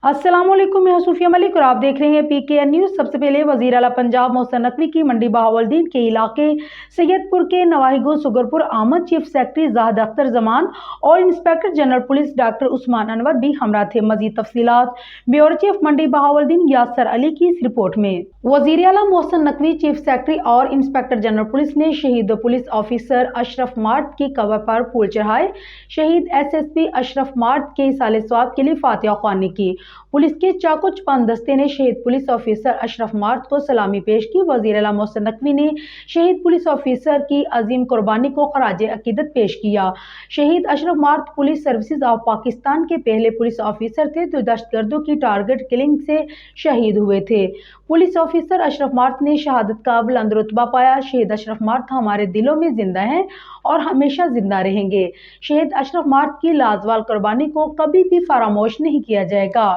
अस्सलाम वालेकुम, मैं सूफिया मलिक और आप देख रहे हैं PKN न्यूज़। सबसे पहले वज़ीर आला पंजाब मोहसिन नकवी की मंडी बहावलदीन के इलाके सैयदपुर के नवाहिगो सुगरपुर आमद चीफ सेक्रेटरी जाहिद अख्तर जमान और inspector general police doctor Usman Anwar भी हमरा थे। मजीद तफसीलात ब्यूरो चीफ मंडी बहावलदीन यासर अली की इस रिपोर्ट में। वज़ीर आला मोहसिन नकवी, चीफ सेक्रेटरी और इंस्पेक्टर जनरल पुलिस ने शहीद पुलिस ऑफिसर अशरफ मार्द की कब्र पर फूल चढ़ाए। शहीद SSP अशरफ मार्द के इसाले सवाब के लिए फातिहा ख्वानी की। पुलिस के चाको चपान दस्ते ने शहीद पुलिस ऑफिसर अशरफ मार्द को सलामी पेश की। वज़ीर आला मोहसिन नकवी ने शहीद पुलिस ऑफिसर की अजीम कुर्बानी को खराज अकीदत पेश किया। शहीद अशरफ मार्द पुलिस सर्विसेज ऑफ पाकिस्तान के पहले पुलिस ऑफिसर थे जो दहशतगर्दों की टारगेट किलिंग से शहीद हुए थे। पुलिस ऑफिसर अशरफ मार्द ने शहादत का बुलंद रुतबा पाया। शहीद अशरफ मार्द हमारे दिलों में जिंदा हैं और हमेशा जिंदा रहेंगे। शहीद अशरफ मार्द की लाजवाल कुर्बानी को कभी भी फरामोश नहीं किया जाएगा।